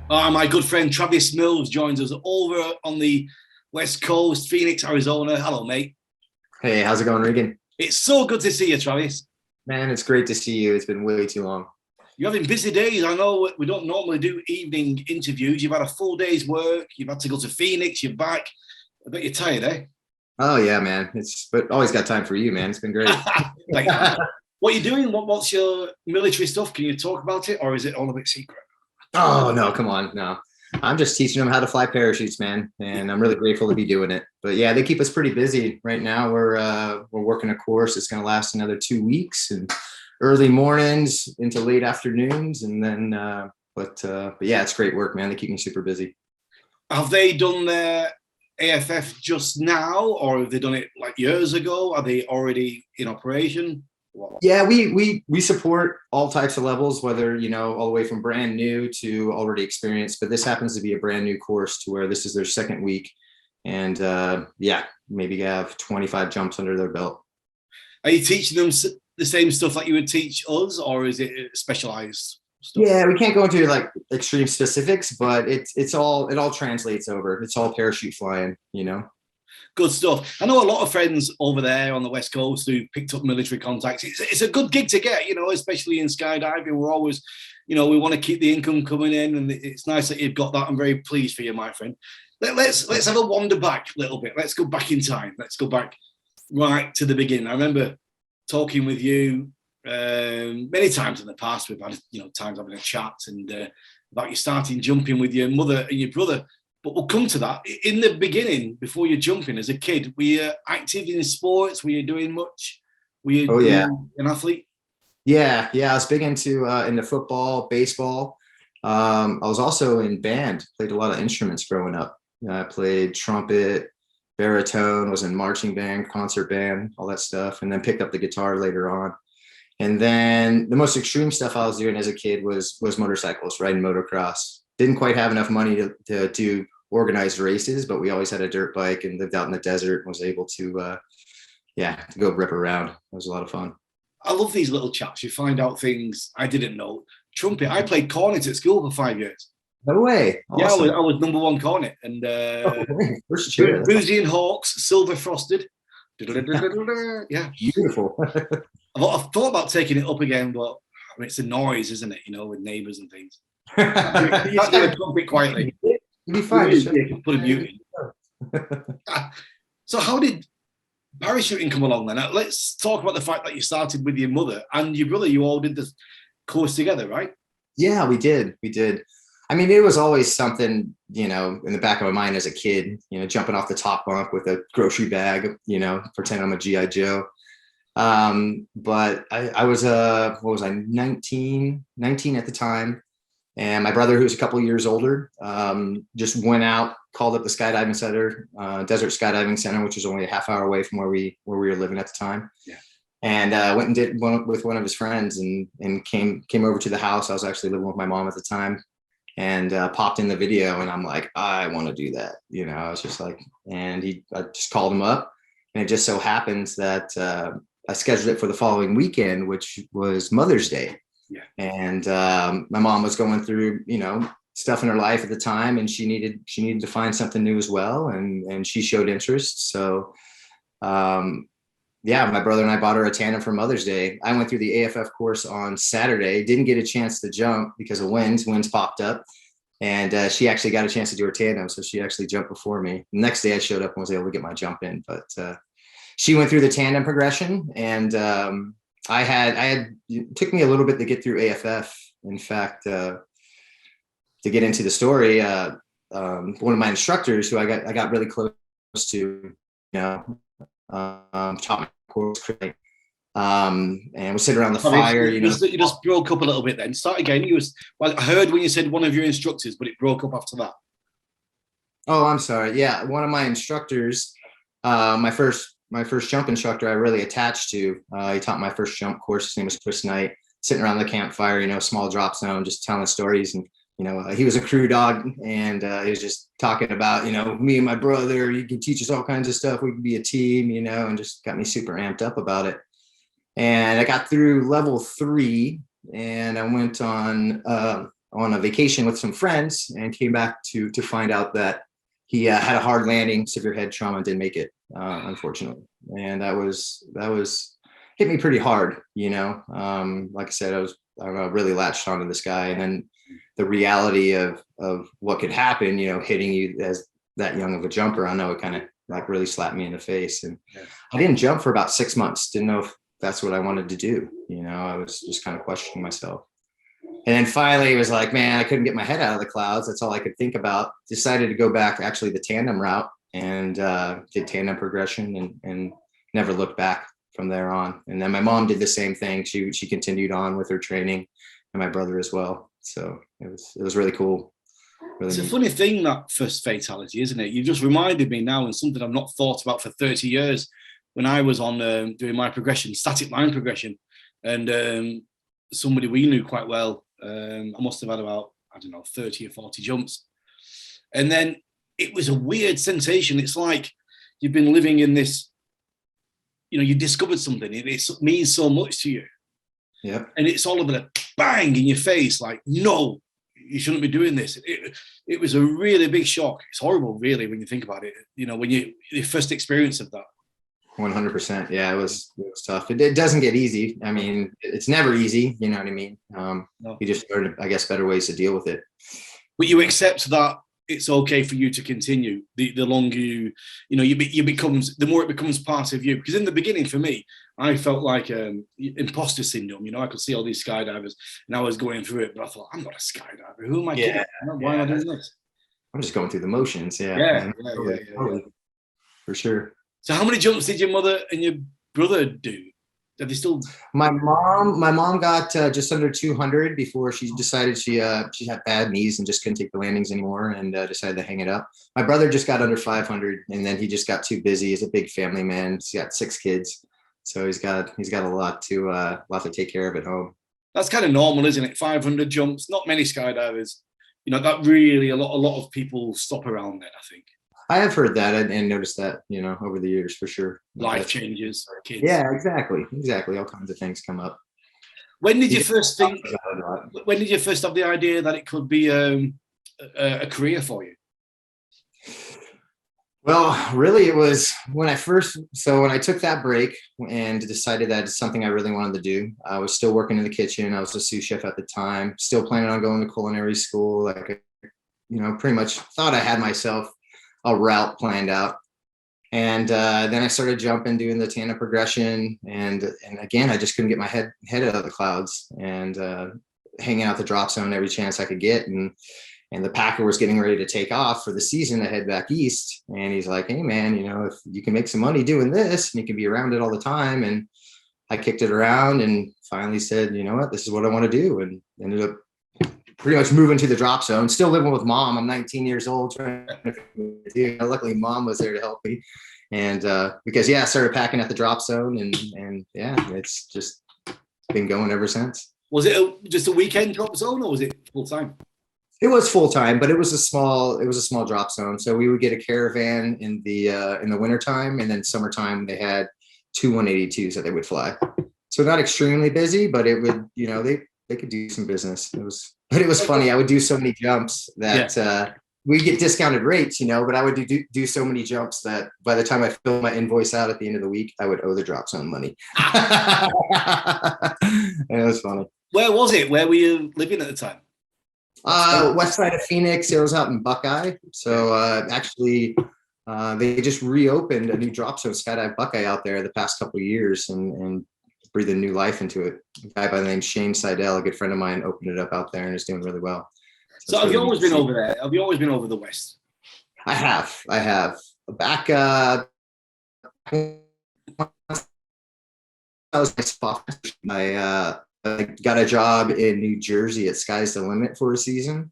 My good friend Travis Mills joins us over on the West Coast, Phoenix, Arizona. Hello, mate. Hey, how's it going, Regan? It's so good to see you, Travis. Man, it's great to see you. It's been way too long. You're having busy days. I know we don't normally do evening interviews. You've had a full day's work. You've had to go to Phoenix. You're back. I bet you're tired, eh? Oh yeah, man. It's but always got time for you, man. It's been great. Thank you. What are you doing? What's your military stuff? Can you talk about it, or is it all a bit secret? Oh no, come on, no. I'm just teaching them how to fly parachutes, man, and I'm really grateful to be doing it. But yeah, they keep us pretty busy right now. We're working a course. It's going to last another 2 weeks, and early mornings into late afternoons, and then but yeah, it's great work, man. They keep me super busy. Have they done their AFF just now, or have they done it like years ago? Are they already in operation? What? Yeah, we support all types of levels, whether all the way from brand new to already experienced. But this happens to be a brand new course to where this is their second week, and yeah, maybe have 25 jumps under their belt. Are you teaching them the same stuff that you would teach us, or is it specialized stuff? Yeah, we can't go into like extreme specifics, but it all translates over. It's all parachute flying. Good stuff. I know a lot of friends over there on the West Coast who picked up military contacts. It's a good gig to get, especially in skydiving. We're always, we want to keep the income coming in, and it's nice that you've got that. I'm very pleased for you, my friend. Let's have a wander back a little bit. Let's go back in time. Let's go back right to the beginning. I remember talking with you many times in the past. We've had, times having a chat and about you starting jumping with your mother and your brother. But we'll come to that. In the beginning, before you're jumping as a kid, were you active in sports? Were you doing much? Were Oh you, were yeah, you an athlete? yeah. I was big into football, baseball. I was also in band. Played a lot of instruments growing up. I played trumpet, baritone. Was in marching band, concert band, all that stuff, and then picked up the guitar later on. And then the most extreme stuff I was doing as a kid was motorcycles, riding motocross. Didn't quite have enough money to do organized races, but we always had a dirt bike and lived out in the desert and was able to yeah, to go rip around. It was a lot of fun. I love these little chats. You find out things I didn't know. Trumpet. I played cornet at school for 5 years. No way. Yeah, I Awesome. was, I was number one cornet, and Oh, man. First chair. That's Boozy and Hawks, silver frosted. Yeah, beautiful. I've thought about taking it up again, but I mean, it's a noise, isn't it? With neighbours and things. You can't do a trumpet quietly. You'd be fine. Just Put a mute in. So how did parachuting come along then? Let's talk about the fact that you started with your mother and your brother. You all did the course together, right? Yeah, we did. We did. I mean, it was always something, in the back of my mind as a kid, jumping off the top bunk with a grocery bag, pretending I'm a G.I. Joe. But I was, what was I, 19 at the time. And my brother, who was a couple of years older, just went out, called up the skydiving center, Desert Skydiving Center, which was only a half hour away from where we were living at the time. Yeah. And went and did one with one of his friends, and came over to the house. I was actually living with my mom at the time, and popped in the video, and I'm like, I want to do that. I was just like, and I just called him up, and it just so happens that I scheduled it for the following weekend, which was Mother's Day. Yeah. And my mom was going through, stuff in her life at the time, and she needed to find something new as well, and she showed interest. So yeah, my brother and I bought her a tandem for Mother's Day. I went through the AFF course on Saturday, didn't get a chance to jump because of winds popped up, and she actually got a chance to do her tandem, so she actually jumped before me. The next day I showed up and was able to get my jump in, but she went through the tandem progression, and it took me a little bit to get through AFF. In fact, to get into the story, one of my instructors who I got really close to, taught my course, and we'll sit around the fire. You just broke up a little bit then. Start again. I heard when you said one of your instructors, but it broke up after that. Oh, I'm sorry. Yeah, one of my instructors, my first jump instructor I really attached to. He taught my first jump course. His name was Chris Knight. Sitting around the campfire, small drop zone, just telling stories. And he was a crew dog, and he was just talking about me and my brother. You can teach us all kinds of stuff. We can be a team, and just got me super amped up about it. And I got through level 3, and I went on on a vacation with some friends and came back to find out that he had a hard landing, severe head trauma, and didn't make it, unfortunately. And that was hit me pretty hard, you know. Like I said, I don't know, really latched onto this guy, and then the reality of what could happen, you know, hitting you as that young of a jumper. I know it kind of like really slapped me in the face, and I didn't jump for about 6 months. Didn't know if that's what I wanted to do. You know, I was just kind of questioning myself. And then finally it was like, man, I couldn't get my head out of the clouds. That's all I could think about. Decided to go back actually the tandem route and did tandem progression and never looked back from there on. And then my mom did the same thing. She continued on with her training, and my brother as well. So it was really cool. Really it's neat. a funny thing, that first fatality, isn't it? You just reminded me now, and something I've not thought about for 30 years. When I was on doing my progression, static line progression, and somebody we knew quite well, I must have had about, I don't know, 30 or 40 jumps. And then it was a weird sensation. It's like you've been living in this, you know, you discovered something. It means so much to you. Yeah. And it's all of a bang in your face, like, no, you shouldn't be doing this. It was a really big shock. It's horrible, really, when you think about it. You know, when your first experience of that. 100%. Yeah, it was tough. It doesn't get easy. I mean, it's never easy. You know what I mean? No. You just learn, I guess, better ways to deal with it. But you accept that it's okay for you to continue. The longer you becomes, the more it becomes part of you. Because in the beginning, for me, I felt like imposter syndrome. You know, I could see all these skydivers, and I was going through it, but I thought, I'm not a skydiver. Who am I kidding? Why am I doing this? I'm just going through the motions. Yeah. For sure. So how many jumps did your mother and your brother do? Are they still? My mom got just under 200 before she decided she had bad knees and just couldn't take the landings anymore, and decided to hang it up. My brother just got under 500, and then he just got too busy. He's a big family man. He's got 6 kids, so he's got a lot to take care of at home. That's kind of normal, isn't it? 500 jumps. Not many skydivers. You know, that really a lot of people stop around there, I think. I have heard that and noticed that, you know, over the years, for sure. Life changes, kids. Yeah, exactly. All kinds of things come up. When did you first think? When did you first have the idea that it could be a career for you? Well, really, it was when I took that break and decided that it's something I really wanted to do. I was still working in the kitchen. I was a sous chef at the time, still planning on going to culinary school. Like, you know, pretty much thought I had myself a route planned out. And then I started jumping, doing the tandem progression. And again, I just couldn't get my head out of the clouds, and hanging out the drop zone every chance I could get. And the Packer was getting ready to take off for the season to head back east. And he's like, hey man, you know, if you can make some money doing this and you can be around it all the time. And I kicked it around and finally said, you know what, this is what I want to do. And ended up pretty much moving to the drop zone, still living with mom. I'm 19 years old. Luckily mom was there to help me. And because I started packing at the drop zone, and it's just been going ever since. Was it just a weekend drop zone, or was it full time? It was full time, but it was a small drop zone. So we would get a caravan in the wintertime, and then summertime they had 2 182s that they would fly. So not extremely busy, but it would, you know, they could do some business. It was funny. I would do so many jumps that we get discounted rates, you know, but I would do so many jumps that by the time I filled my invoice out at the end of the week, I would owe the drop zone money. And it was funny. Where was it? Where were you living at the time? West side of Phoenix. It was out in Buckeye. So actually, they just reopened a new drop zone, Skydive Buckeye, out there the past couple of years, and breathing new life into it. A guy by the name Shane Seidel, a good friend of mine, opened it up out there and is doing really well. So have you always been over there? Have you always been over the West? I have. Back I was I got a job in New Jersey at Sky's the Limit for a season.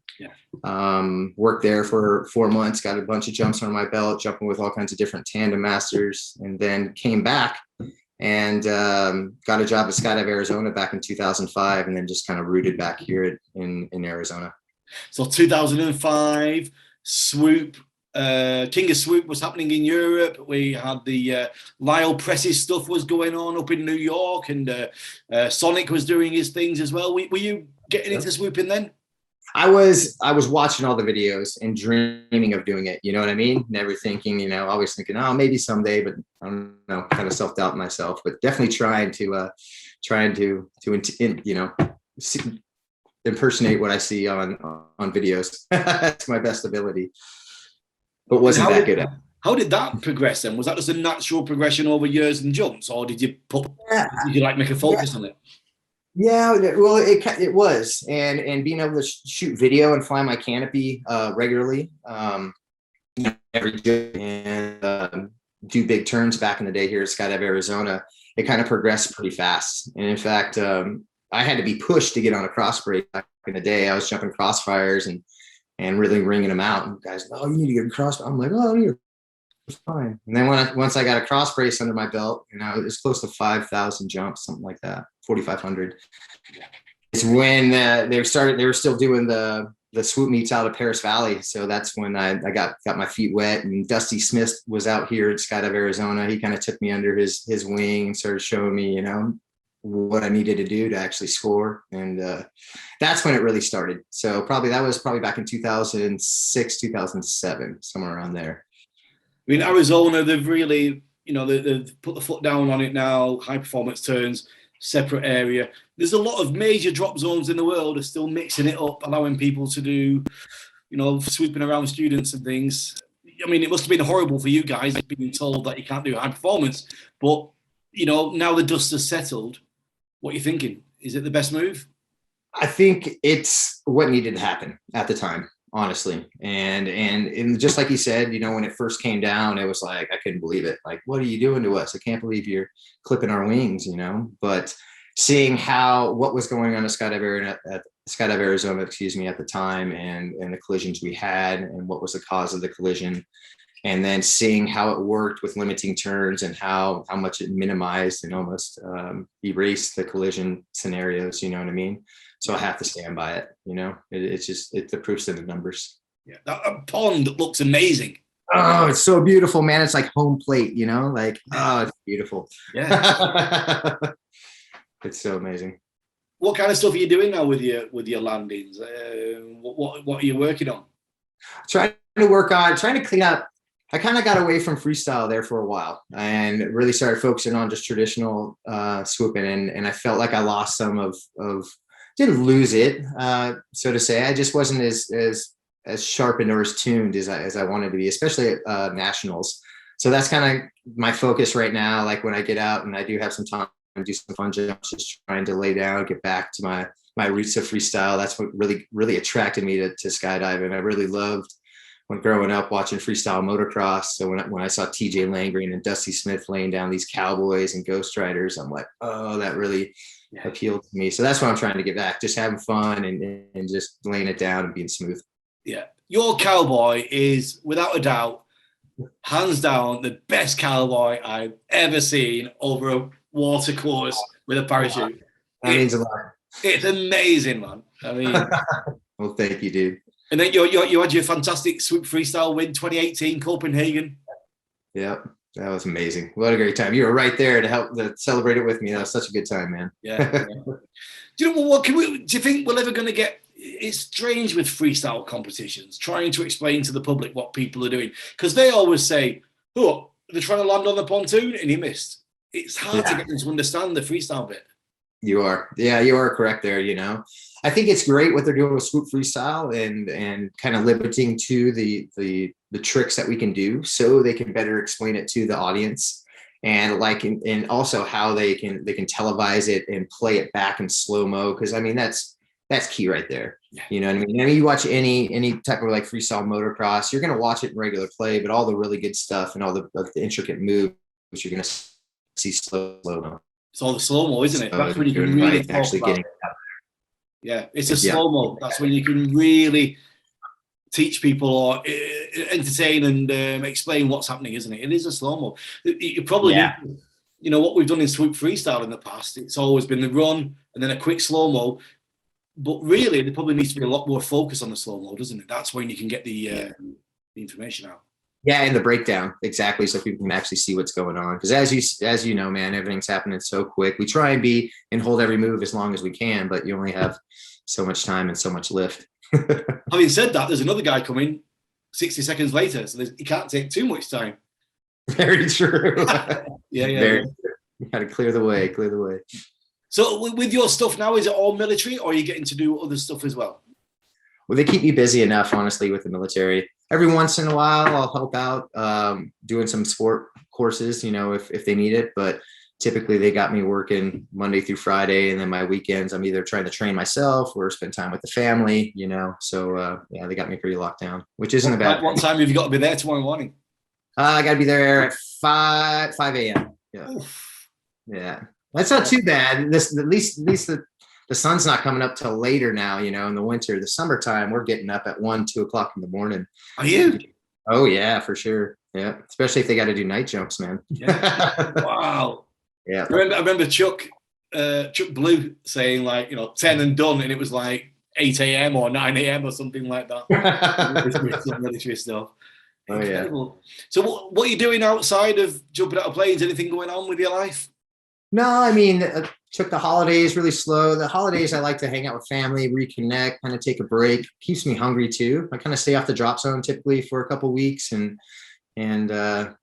Worked there for 4 months, got a bunch of jumps on my belt, jumping with all kinds of different tandem masters, and then came back and got a job at Skydive Arizona back in 2005, and then just kind of rooted back here in Arizona. So 2005, Swoop, King of Swoop was happening in Europe. We had the Lyle Presses stuff was going on up in New York, and Sonic was doing his things as well. Were you getting into swooping then? I was watching all the videos and dreaming of doing it. You know what I mean? Never thinking, always thinking, oh, maybe someday, but I don't know, kind of self-doubt myself, but definitely trying to impersonate what I see on videos. That's my best ability, but wasn't that good at it. How did that progress then? Was that just a natural progression over years and jumps, or did you make a focus on it? Yeah, well, it was, and being able to shoot video and fly my canopy regularly, every day, and do big turns back in the day here at Skydive Arizona, it kind of progressed pretty fast. And in fact, I had to be pushed to get on a cross brace back in the day. I was jumping crossfires and really ringing them out. And guys, oh, you need to get a cross. I'm like, oh, it's fine. And then once I got a cross brace under my belt, it was close to 5,000 jumps, something like that, 4,500. It's when they were still doing the swoop meets out of Paris Valley. So that's when I got my feet wet, and Dusty Smith was out here at Skydive Arizona. He kind of took me under his wing and started showing me, what I needed to do to actually score. And that's when it really started. So that was probably back in 2006, 2007, somewhere around there. I mean, Arizona, they've really, they've put the foot down on it now. High performance turns, separate area. There's a lot of major drop zones in the world are still mixing it up, allowing people to do, sweeping around students and things. I mean, it must have been horrible for you guys being told that you can't do high performance. But, now the dust has settled. What are you thinking? Is it the best move? I think it's what needed to happen at the time, honestly. And just like you said, when it first came down, it was like, I couldn't believe it. Like, what are you doing to us? I can't believe you're clipping our wings, but seeing what was going on at Skydive Arizona, at the time, and the collisions we had and what was the cause of the collision, and then seeing how it worked with limiting turns and how much it minimized and almost erased the collision scenarios, you know what I mean? So I have to stand by it, it's the proof's in the numbers. Yeah, that pond looks amazing. Oh, it's so beautiful, man. It's like home plate, oh, it's beautiful. Yeah. It's so amazing. What kind of stuff are you doing now with your landings? What are you working on? Trying to clean up. I kind of got away from freestyle there for a while and really started focusing on just traditional swooping, and I felt like I lost some of didn't lose it, so to say. I just wasn't as sharpened or as tuned as I wanted to be, especially at nationals. So that's kind of my focus right now. Like when I get out and I do have some time to do some fun jumps, just trying to lay down, get back to my roots of freestyle. That's what really, really attracted me to skydiving. I really loved when growing up watching freestyle motocross. So when I saw TJ Langren and Dusty Smith laying down these cowboys and ghost riders, I'm like, oh, that really appealed to me. So that's what I'm trying to get back, just having fun and just laying it down and being smooth. Yeah. Your cowboy is, without a doubt, hands down, the best cowboy I've ever seen over a water course with a parachute. That means a lot. It's amazing, man. I mean, well, thank you, dude. And then you had your fantastic swoop freestyle win 2018 Copenhagen. Yep, that was amazing. What a great time. You were right there to help to celebrate it with me. That was such a good time, man. Yeah. Do you know what? Do you think we're ever going to get? It's strange with freestyle competitions trying to explain to the public what people are doing, because they always say, "Oh, they're trying to land on the pontoon and he missed." It's hard to get them to understand the freestyle bit. You are correct there. I think it's great what they're doing with swoop freestyle and kind of limiting to the tricks that we can do, so they can better explain it to the audience, and and also how they can televise it and play it back in slow-mo, because I mean that's key right there. Yeah. You know what I mean? I mean, you watch any type of like freestyle motocross, you're gonna watch it in regular play, but all the really good stuff and all the intricate moves you're gonna see slow-mo. It's all the slow-mo, isn't it? That's when you can really actually getting it out. Yeah, it's a slow-mo. That's when you can really teach people or entertain and explain what's happening, isn't it? It is a slow-mo. You probably need, what we've done in swoop freestyle in the past, it's always been the run and then a quick slow-mo. But really, there probably needs to be a lot more focus on the slow-mo, doesn't it? That's when you can get the information out. Yeah, and the breakdown, exactly, so people can actually see what's going on. Because as you know, man, everything's happening so quick. We try and hold every move as long as we can, but you only have so much time and so much lift. Having said that, there's another guy coming 60 seconds later, so he can't take too much time. Very true. Yeah. You got to clear the way. So with your stuff now, is it all military, or are you getting to do other stuff as well? Well, they keep me busy enough, honestly, with the military. Every once in a while, I'll help out doing some sport courses, if they need it. But typically, they got me working Monday through Friday, and then my weekends, I'm either trying to train myself or spend time with the family. So yeah, they got me pretty locked down, which isn't a bad. What time have you got to be there tomorrow morning? I got to be there at 5 a.m. Yeah. Oof. Yeah. That's not too bad. At least the sun's not coming up till later now, in the winter. The summertime, we're getting up at 1, 2 o'clock in the morning. Are you? Oh yeah, for sure. Yeah. Especially if they got to do night jumps, man. Yeah. Wow. Yeah. I remember Chuck Blue saying 10 and done, and it was like 8 a.m. or 9 a.m. or something like that. Military stuff. Oh, incredible. Yeah. So what are you doing outside of jumping out of planes? Anything going on with your life? No, I mean, took the holidays really slow. The holidays, I like to hang out with family, reconnect, kind of take a break. Keeps me hungry too. I kind of stay off the drop zone typically for a couple of weeks, and yeah,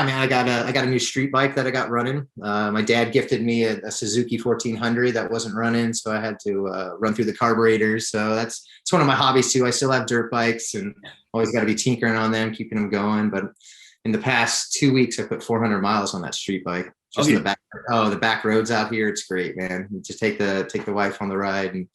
man, I got a new street bike that I got running. My dad gifted me a Suzuki 1400 that wasn't running, so I had to run through the carburetors. So it's one of my hobbies too. I still have dirt bikes and always got to be tinkering on them, keeping them going. But in the past 2 weeks, I put 400 miles on that street bike. Just in the back roads out here. It's great, man. You just take the wife on the ride, and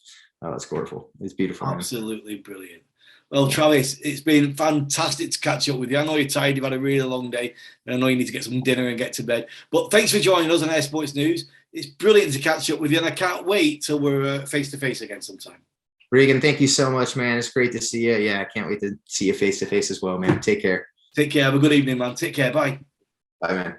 it's gorgeous. It's beautiful. Absolutely brilliant. Well, Travis, it's been fantastic to catch up with you. I know you're tired. You've had a really long day, and I know you need to get some dinner and get to bed. But thanks for joining us on Air Sports News. It's brilliant to catch up with you, and I can't wait till we're face-to-face again sometime. Regan, thank you so much, man. It's great to see you. Yeah, I can't wait to see you face-to-face as well, man. Take care. Take care. Have a good evening, man. Take care. Bye. Bye, man.